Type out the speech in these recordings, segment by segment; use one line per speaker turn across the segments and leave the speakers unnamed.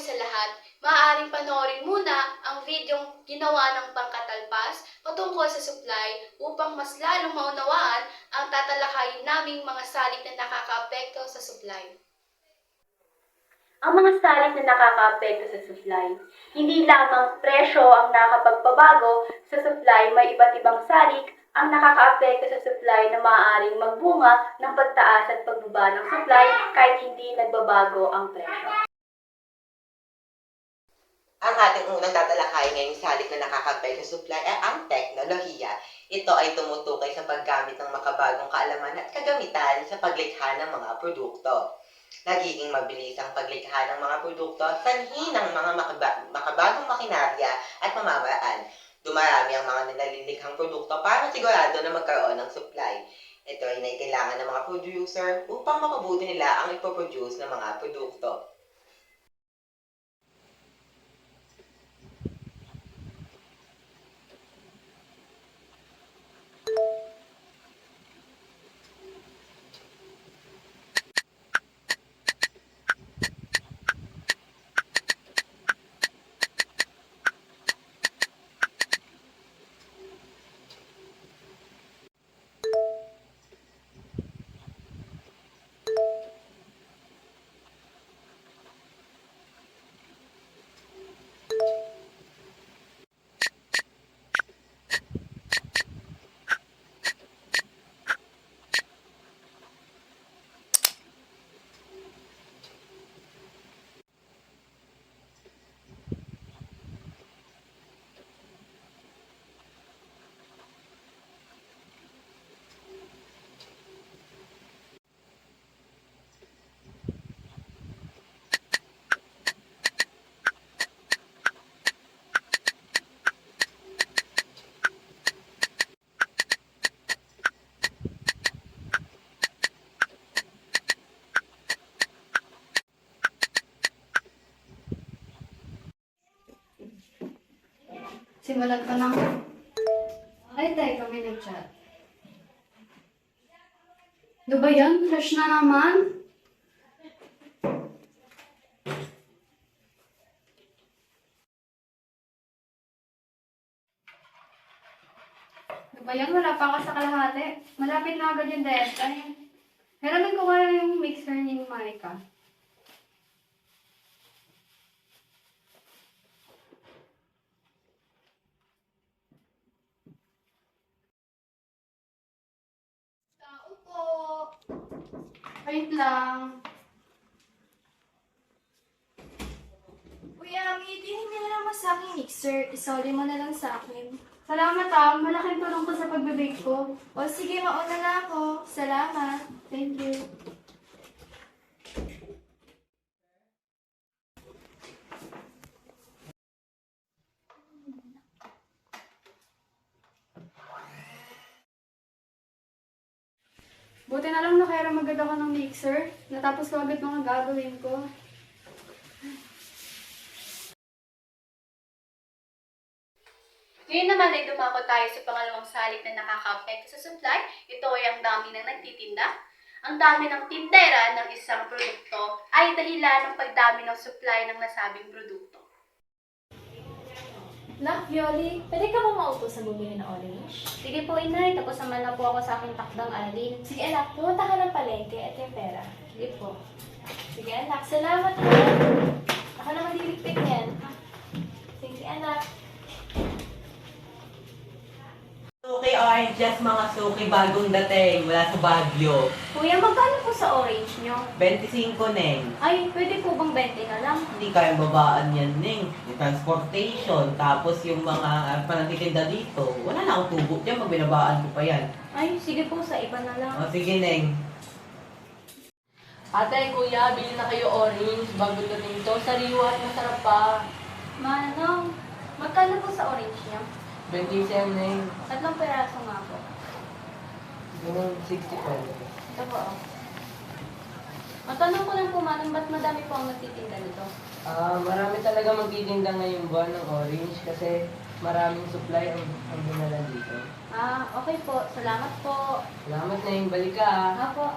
sa lahat, maaaring panoorin muna ang videong ginawa ng Pangkatalpas patungkol sa supply upang mas lalong maunawaan ang tatalakayin naming mga salik na nakakaapekto sa supply. Ang mga salik na nakakaapekto sa supply, hindi lamang presyo ang nakapagpabago sa supply, may iba't ibang salik ang nakakaapekto sa supply na maaaring magbunga ng pagtaas at pagbaba ng supply kahit hindi nagbabago ang presyo.
Ang ating unang tatalakayin ngayong salik na nakakaapekto sa supply ay ang teknolohiya. Ito ay tumutukoy sa paggamit ng makabagong kaalaman at kagamitan sa paglikha ng mga produkto. Nagiging mabilis ang paglikha ng mga produkto sanhi ng mga makabagong makinarya at pamamaraan. Dumarami ang mga nalilikhang produkto para sigurado na magkaroon ng supply. Ito ay kailangan ng mga producer upang mapabuti nila ang ipoproduce ng mga produkto.
Simulan ka lang. Ay, teka, may nag-chat. Ano ba yan? Crush na naman? Ano ba yan? Wala pa ako sa kalahati. Malapit na agad yung deadline. Hiramin ko kaya yung mixer ni Marika. Tao po. Wait lang.
Kuya, Ami, hindi na naman sa akin mixer. Isoli mo na lang sa akin.
Salamat malaking tulong ko sa pagbe-bake ko.
O sige, mauna na ako. Salamat.
Thank you. Buti na lang nakairam agad ako ng mixer. Natapos ko agad mga gagawin ko.
Ngayon naman ay dumako tayo sa pangalawang salik na nakakaapekto sa supply. Ito ay ang dami ng nagtitinda. Ang dami ng tindera ng isang produkto ay dahilan ng pagdami ng supply ng nasabing produkto.
Nak, Yoli, pwede ka ba maupo sa bumili ng orange?
Sige po, inay. Tapos naman na po ako sa aking takdang alin.
Sige anak, pumunta ka ng palengke at yung pera.
Sige po.
Sige anak, salamat ha. Ako na maliligpit yan. Sige anak.
Suki oranges, mga suki bagong dating mula sa Baguio.
Kuya, magkano po sa orange nyo?
25, Neng.
Ay, pwede po bang 20 na lang?
Hindi kayang babaan yan, Neng. Yung transportation, tapos yung mga panatitinda dito. Wala na akong tubo dyan, magbinabaan ko pa yan.
Ay, sige po, sa iba na lang.
O, sige, Neng.
Ate, kuya, bili na kayo orange bago dating to. Sariwa at masarap pa.
Manong, magkano po sa orange nyo?
27, Neng.
3 peraso nga po.
Ganun, 60 po.
Ito po, oh. Matanong ko lang po, Manong, ba't madami po ang nagtitinda nito?
Marami talaga magtitinda ngayong buwan ng orange kasi maraming supply ang dinala dito.
Okay po. Salamat po.
Salamat, Neng. Balik ka, ah.
Apo.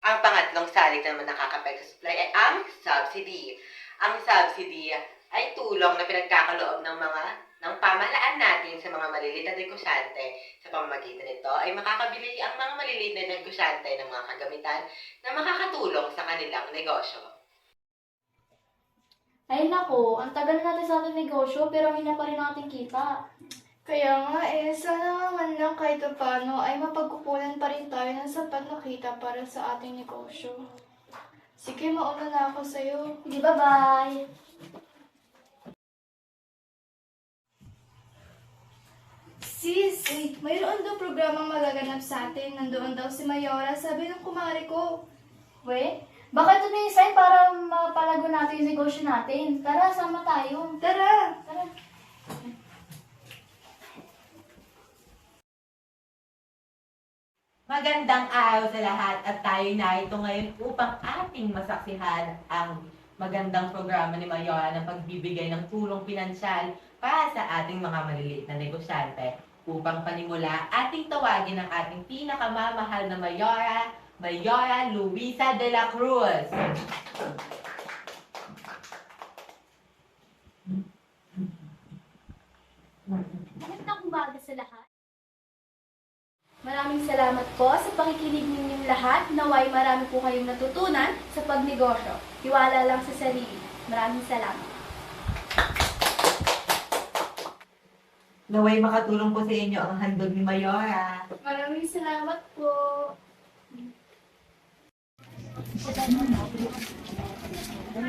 Ang pangatlo salik naman nakakapekto sa supply ay ang subsidy. Ang subsidy ay tulong na pinagkakaloob ng pamahalaan natin sa mga maliliit na negosyante. Sa pamamagitan nito ay makakabili ang mga maliliit na negosyante ng mga kagamitan na makakatulong sa kanilang negosyo.
Ay nako, ang tagal na natin sa ating negosyo pero hindi na pa rin natin kita.
Kaya nga sana naman lang kahit paano ay mapagkukunan pa rin tayo ng sapat na kita para sa ating negosyo. Sige, mauna na ako sa'yo.
Sige, bye-bye!
Sis, mayroon daw programang magaganap sa atin. Nandoon daw si Mayora, sabi ng kumari ko.
We, baka ito na yung sign para mapalago natin yung negosyo natin. Tara, sama tayo.
Tara!
Tara.
Magandang araw sa lahat at tayo narito ngayon upang ating masaksihan ang magandang programa ni Mayora ng pagbibigay ng tulong pinansyal para sa ating mga maliliit na negosyante. Upang panimula, ating tawagin ang ating pinakamamahal na Mayora Luisa de la Cruz.
Magandang umaga sa lahat. Maraming salamat po sa pakikinig ninyong lahat. Naway marami po kayong natutunan sa pagnegosyo. Tiwala lang sa sarili. Maraming salamat.
Naway makatulong po sa inyo ang handog ni Mayora.
Maraming salamat po.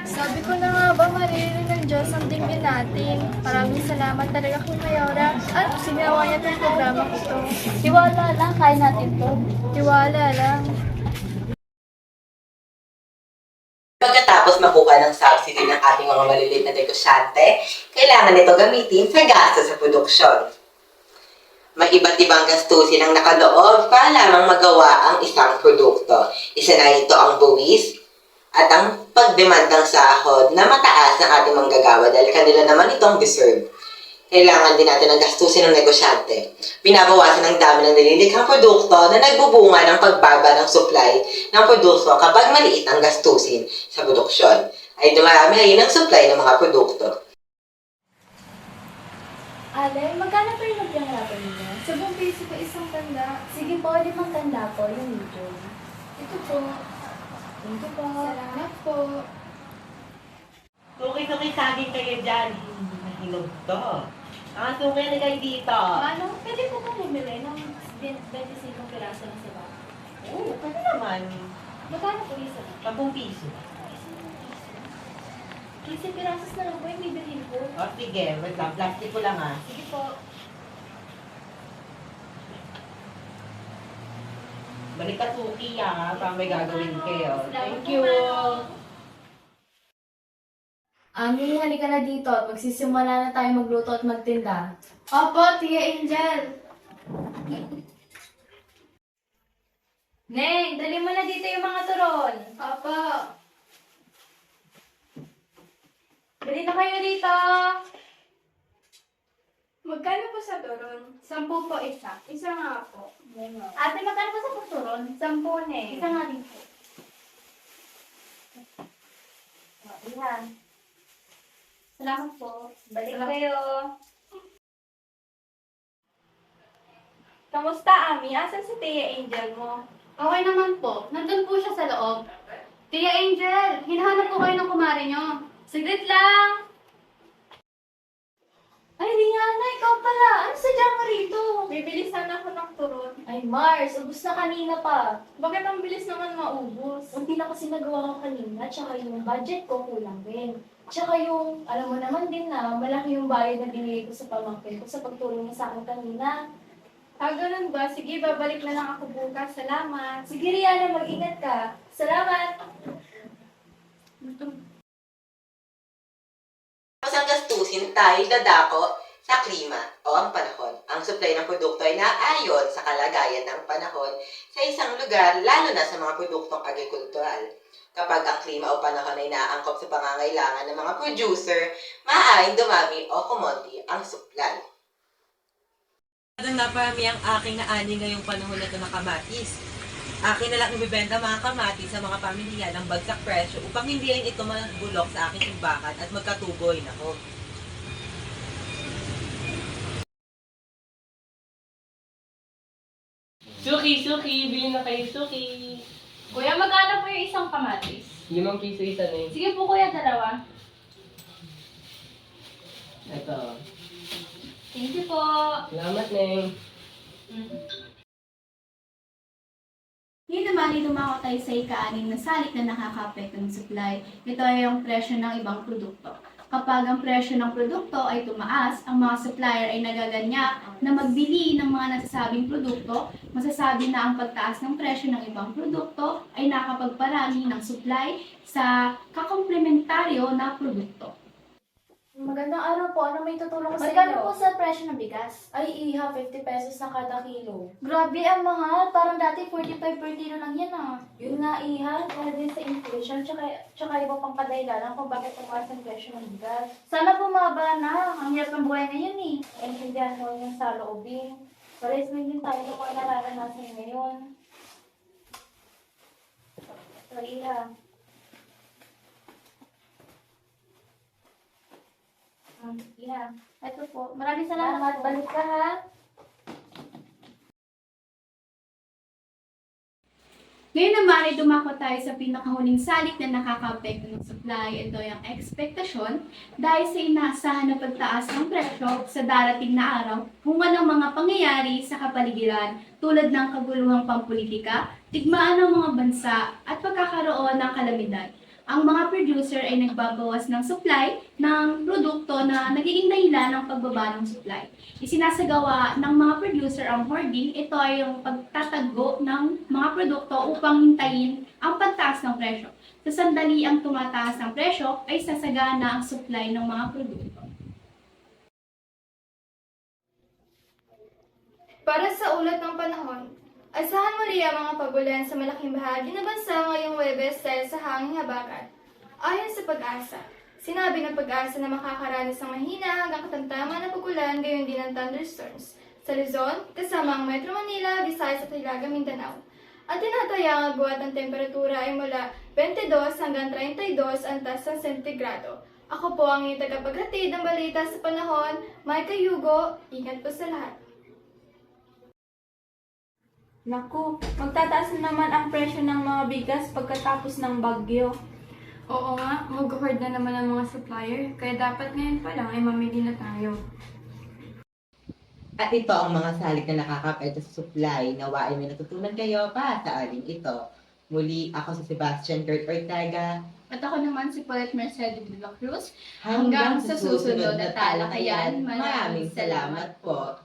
Sabi ko na nga ba, maririnig ng Diyos ang tingin natin. Maraming salamat talaga kay Mayora. At sinawa niya itong programa ko to.
Tiwala lang, kaya natin to.
Tiwala lang.
Pagkatapos makuha ng subsidy ng ating mga maliliit na negosyante, kailangan nito gamitin sa gasto sa produksyon. May iba't ibang gastusin ang nakaloob para lamang magawa ang isang produkto. Isa na ito ang buwis at ang pagdemandang sahod na mataas ng ating manggagawa dahil kanila naman itong deserve. Kailangan din natin ng gastusin ng negosyante. Binabawasan ang dami ng nililikhang produkto na nagbubunga ng pagbaba ng supply ng produkto kapag maliit ang gastusin sa produksyon. Ay dumarami rin ang supply ng mga produkto.
Ale, magkano pa yung naglangarapan ninyo?
10 piso pa isang tanda.
Sige po, 5 tanda po yung medium.
Ito po.
Thank you po.
Salamat po.
Suki-suki saging kayo dyan. Hindi na hinog to. Mga suki na kayo dito.
Ano? Pwede po ba bumili ng 25 piraso ng sabaw?
Oo, pwede naman.
Magkano po isa?
10 piso.
15 pirasos na lang po yung bibilhin ko.
O sige, wait lang. Plastic ko lang ah.
Sige po.
Balik ka suki ah, para may gagawin kayo.
Salamat
Thank you.
po, Ami, halika na dito at magsisimula na tayo magluto at magtinda.
Opo, Tia Angel.
Neng, dali mo na dito yung mga turon.
Opo.
Dali na kayo dito.
Magkano po sa turon? 10 po isa. Isa nga po.
Ate, magkano pa sa turon? 10, Neng.
Isa nga din po.
Yan.
Salamat po.
Balik kayo. Kamusta, Ami? Asan si Tia Angel mo?
Okay naman po. Nandun po siya sa loob. Tia Angel, hinahanap po kayo ng kumari nyo. Saglit lang.
Ay, Rihanna, ikaw pala. Ano sadya mo rito?
Bibili sana ako ng turon.
Ay, Mars, ubus na kanina pa.
Bakit ang bilis naman maubos?
Hindi na kasi nagawa ko kanina, tsaka yung budget ko kulang din. Tsaka yung, alam mo naman din na, malaki yung bayad na binigay ko sa pamangkin ko sa pagtulong niya sa akin kanina.
Ganun ba? Sige, babalik na lang ako bukas. Salamat.
Sige, Rihanna, mag-ingat ka. Salamat!
Tapos ang gastusin tayo dadako sa klima o ang panahon. Ang supply ng produkto ay naayon sa kalagayan ng panahon sa isang lugar, lalo na sa mga produktong agrikultural. Kapag ang klima o panahon ay naangkop sa pangangailangan ng mga producer, maaaring dumami o kumonti ang supply. Naparami ang aking naani ngayong panahon na ito na kamatis. Akin na lang ibibenta mga kamatis sa mga pamilya ng bagsak presyo upang hindi rin ito magbulok sa aking imbakan at magkatuboy nako.
Suki, Suki! Bili na kayo, Suki!
Kuya, magkano po yung isang kamatis?
5 piso isa na yun.
Sige po kuya, dalawa.
Ito.
Thank you po.
Salamat, Neng.
Ngayon naman ay dumako tayo sa ika-anim na salik na nakaka-apekto ng supply. Ito ay ang presyo ng ibang produkto. Kapag ang presyo ng produkto ay tumaas, ang mga supplier ay nagaganyak na magbili ng mga nasasabing produkto, masasabi na ang pagtaas ng presyo ng ibang produkto ay nakapagparami ng supply sa kakomplementaryo na produkto.
Magandang araw po. Ano may tutulong ko sa
Magkano
inyo?
po sa presyo ng bigas?
Ay, iha, 50 pesos na kada kilo.
Grabe, ang mahal. Parang dati 45 per kilo lang yan ah.
Yun nga, iha, dahil din sa inflation, tsaka iba pang kadahilanan kung bakit tumaas ang presyo ng bigas.
Sana bumaba na. Ang hirap ng buhay ngayon eh.
Intindihan mo yung saloobin. Pares din tayo sa mga nararanasan ngayon. So, iha. Iha.
Ito po. Maraming salamat.
Salamat,
po.
balik ka ha.
Ngayon naman ay dumako tayo sa pinakahuling salik na nakaka-apekto ng supply. Ito ay ang ekspektasyon dahil sa inaasahan na pagtaas ng presyo sa darating na araw, bunga ng mga pangyayari sa kapaligiran tulad ng kaguluhang pampolitika, tigmaan ng mga bansa at pagkakaroon ng kalamidad. Ang mga producer ay nagbabawas ng supply ng produkto na nagiging dahilan ng pagbaba ng supply. Isinasagawa ng mga producer ang hoarding. Ito ay yung pagtatago ng mga produkto upang hintayin ang pagtaas ng presyo. Sa sandali ang tumataas ng presyo ay sasagana ang supply ng mga produkto.
Para sa ulat ng panahon, asahan muli ang mga pagulan sa malaking bahagi ng bansa ngayong Huwebes dahil sa hanging habagat. Ayon sa pag-asa, sinabi ng pag-asa na makakaranas ng mahina hanggang katamtaman na pagulan gayon din ng thunderstorms sa Luzon, kasama ang Metro Manila, Visayas at Hilaga, Mindanao. At tinataya ang agwat ng temperatura ay mula 22 hanggang 32 antas ng sentigrado. Ako po ang inyong tagapaghatid ng balita sa panahon, Micah Hugo, ingat po sa lahat.
Naku, magtataas na naman ang presyo ng mga bigas pagkatapos ng bagyo.
Oo nga, mag-hoard na naman ang mga supplier. Kaya dapat ngayon pa lang ay mamili na tayo.
At ito ang mga salik na nakaka-apekto sa supply. Nawa ay may natutunan kayo pa sa aling ito. Muli, ako si Sebastian Kurt Ortega.
At ako naman si Paulette Mercedes de la Cruz.
Hanggang sa susunod na talakayan, maraming salamat po.